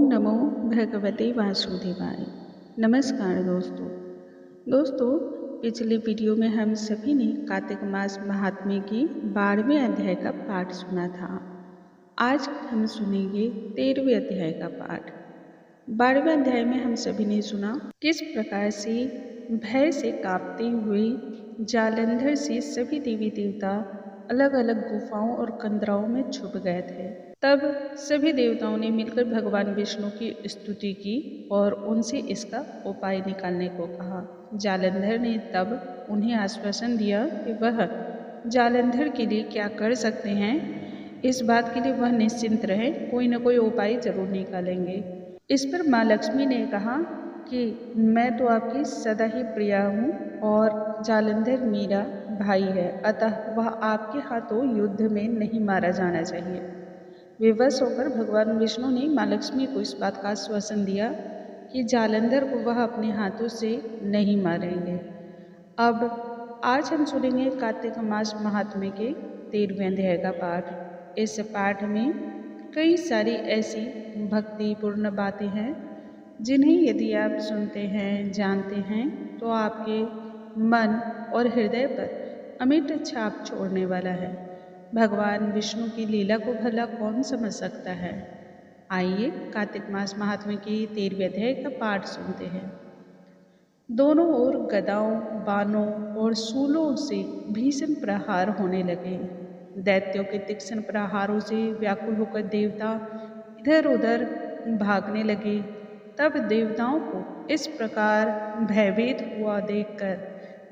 नमो भगवते वासुदेवाय। नमस्कार दोस्तों, पिछले वीडियो में हम सभी ने कार्तिक मास महात्म्य की 12वें अध्याय का पाठ सुना था। आज हम सुनेंगे 13वें अध्याय का पाठ। 12वें अध्याय में हम सभी ने सुना किस प्रकार से भय से कांपते हुए जालंधर से सभी देवी देवता अलग अलग गुफाओं और कंदराओं में छुप गए थे। तब सभी देवताओं ने मिलकर भगवान विष्णु की स्तुति की और उनसे इसका उपाय निकालने को कहा। जालंधर ने तब उन्हें आश्वासन दिया कि वह जालंधर के लिए क्या कर सकते हैं, इस बात के लिए वह निश्चिंत रहे, कोई न कोई उपाय जरूर निकालेंगे। इस पर माँ लक्ष्मी ने कहा कि मैं तो आपकी सदा ही प्रिया हूँ और जालंधर मेरा भाई है, अतः वह आपके हाथों युद्ध में नहीं मारा जाना चाहिए। विवश होकर भगवान विष्णु ने माँ लक्ष्मी को इस बात का आश्वासन दिया कि जालंधर को वह अपने हाथों से नहीं मारेंगे। अब आज हम सुनेंगे कार्तिक मास महात्म्य के 13वें अध्याय का पाठ। इस पाठ में कई सारी ऐसी भक्तिपूर्ण बातें हैं जिन्हें यदि आप सुनते हैं, जानते हैं तो आपके मन और हृदय पर अमिट छाप छोड़ने वाला है। भगवान विष्णु की लीला को भला कौन समझ सकता है। आइए कार्तिक मास महात्म्य की 13वें अध्याय का पाठ सुनते हैं। दोनों ओर गदाओं, बाणों और शूलों से भीषण प्रहार होने लगे। दैत्यों के तीक्ष्ण प्रहारों से व्याकुल होकर देवता इधर उधर भागने लगे। तब देवताओं को इस प्रकार भयभीत हुआ देखकर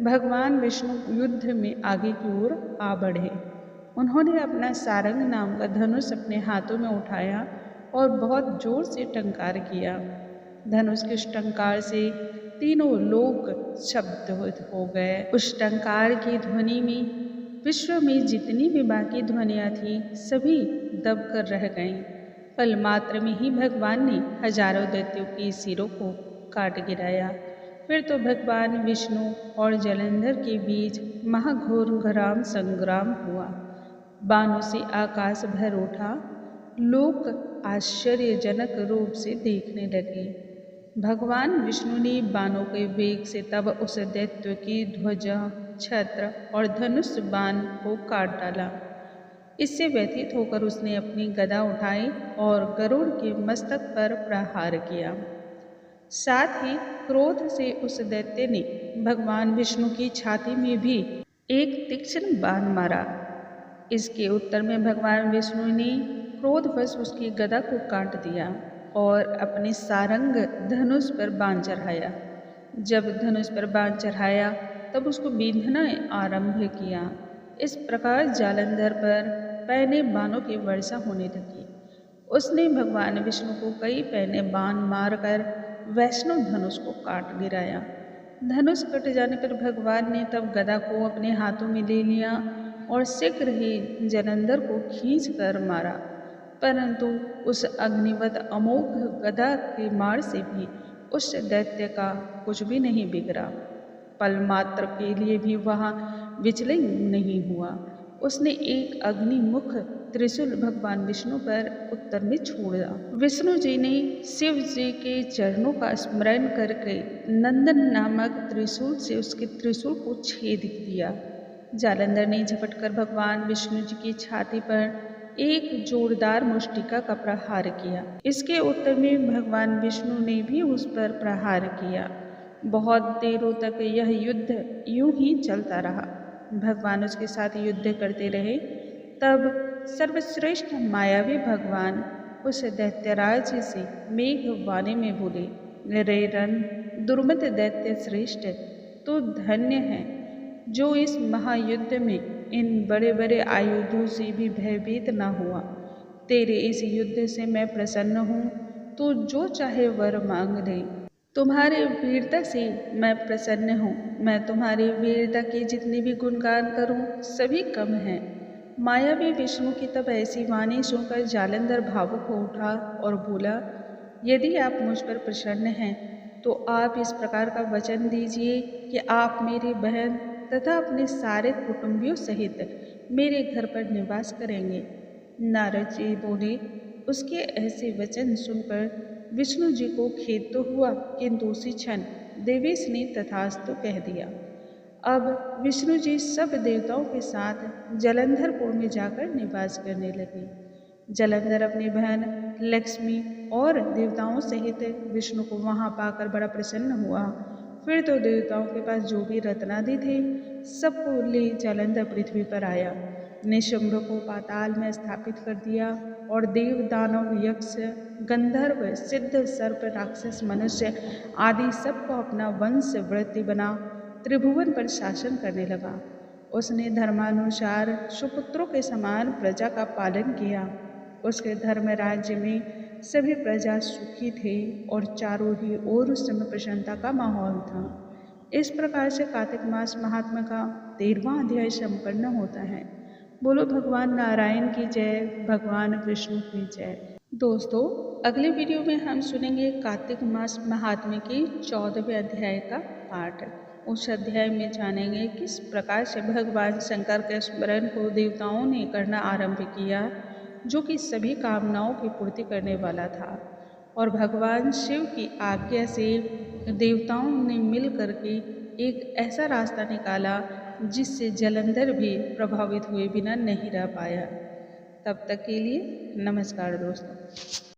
भगवान विष्णु युद्ध में आगे की ओर आ बढ़े। उन्होंने अपना सारंग नाम का धनुष अपने हाथों में उठाया और बहुत जोर से टंकार किया। धनुष के टंकार से तीनों लोक शब्द हो गए। उस टंकार की ध्वनि में विश्व में जितनी भी बाकी ध्वनियाँ थीं सभी दब कर रह गईं। पल मात्र में ही भगवान ने हजारों दैत्यों के सिरों को काट गिराया। फिर तो भगवान विष्णु और जालंधर के बीच महाघोर घराम संग्राम हुआ। बाणों से आकाश भर उठा। लोग आश्चर्यजनक रूप से देखने लगे। भगवान विष्णु ने बाणों के वेग से तब उस दैत्य की ध्वजा, छत्र और धनुष बाण को काट डाला। इससे व्यथित होकर उसने अपनी गदा उठाई और गरुड़ के मस्तक पर प्रहार किया। साथ ही क्रोध से उस दैत्य ने भगवान विष्णु की छाती में भी एक तीक्ष्ण बाण मारा। इसके उत्तर में भगवान विष्णु ने क्रोधवश उसकी गदा को काट दिया और अपने सारंग धनुष पर बाण चढ़ाया। जब धनुष पर बाण चढ़ाया तब उसको बींधना आरंभ किया। इस प्रकार जालंधर पर पैने बाणों की वर्षा होने लगी। उसने भगवान विष्णु को कई पैने बाण मारकर वैष्णव धनुष को काट गिराया। धनुष कट जाने पर भगवान ने तब गदा को अपने हाथों में ले लिया और शीघ्र ही जालंधर को खींच कर मारा, परंतु उस अग्निवत अमोघ गदा के मार से भी उस दैत्य का कुछ भी नहीं बिगड़ा। पल मात्र के लिए भी वहाँ विचलन नहीं हुआ। उसने एक अग्निमुख त्रिशूल भगवान विष्णु पर उत्तर में छोड़ा। विष्णु जी ने शिव जी के चरणों का स्मरण करके नंदन नामक त्रिशूल से उसके त्रिशूल को छेद दिया। जालंधर ने झपटकर भगवान विष्णु जी की छाती पर एक जोरदार मुष्टिका का प्रहार किया। इसके उत्तर में भगवान विष्णु ने भी उस पर प्रहार किया। बहुत देरों तक यह युद्ध यूं ही चलता रहा। भगवान उसके साथ युद्ध करते रहे। तब सर्वश्रेष्ठ मायावी भगवान उस दैत्यराज से मेघवाणी में बोले, रे रन दुर्मत दैत्य श्रेष्ठ, तो धन्य है जो इस महायुद्ध में इन बड़े बड़े आयुधों से भी भयभीत न हुआ। तेरे इस युद्ध से मैं प्रसन्न हूँ, तो जो चाहे वर मांग ले। तुम्हारे वीरता से मैं प्रसन्न हूँ। मैं तुम्हारी वीरता की जितनी भी गुणगान करूँ सभी कम हैं। मायावी विष्णु की तब ऐसी वाणी सुनकर जालंधर भावुक हो उठा और बोला, यदि आप मुझ पर प्रसन्न हैं तो आप इस प्रकार का वचन दीजिए कि आप मेरी बहन तथा अपने सारे कुटुंबियों सहित मेरे घर पर निवास करेंगे। नारद जी बोले, उसके ऐसे वचन सुनकर विष्णु जी को खेद तो हुआ, किंतु उसी क्षण देवेश ने तथास्तु कह दिया। अब विष्णु जी सब देवताओं के साथ जलंधरपुर में जाकर निवास करने लगे। जलंधर अपनी बहन लक्ष्मी और देवताओं सहित विष्णु को वहां पाकर बड़ा प्रसन्न हुआ। फिर तो देवताओं के पास जो भी रत्नादि थे सबको ले जलंधर पृथ्वी पर आया। निशुंभ को पाताल में स्थापित कर दिया और देव दानव यक्ष गंधर्व सिद्ध सर्प राक्षस मनुष्य आदि सबको अपना वंश वृत्ति बना त्रिभुवन पर शासन करने लगा। उसने धर्मानुसार सुपुत्रों के समान प्रजा का पालन किया। उसके धर्म राज्य में सभी प्रजा सुखी थे और चारों ही ओर उस समय प्रसन्नता का माहौल था। इस प्रकार से कार्तिक मास महात्म्य का 13वां अध्याय संपन्न होता है। बोलो भगवान नारायण की जय, भगवान विष्णु की जय। दोस्तों, अगले वीडियो में हम सुनेंगे कार्तिक मास महात्म्य की 14वें अध्याय का पाठ। उस अध्याय में जानेंगे किस प्रकार से भगवान शंकर के स्मरण को देवताओं ने करना आरंभ किया, जो कि सभी कामनाओं की पूर्ति करने वाला था। और भगवान शिव की आज्ञा से देवताओं ने मिल करके एक ऐसा रास्ता निकाला जिससे जलंधर भी प्रभावित हुए बिना नहीं रह पाया। तब तक के लिए नमस्कार दोस्तों।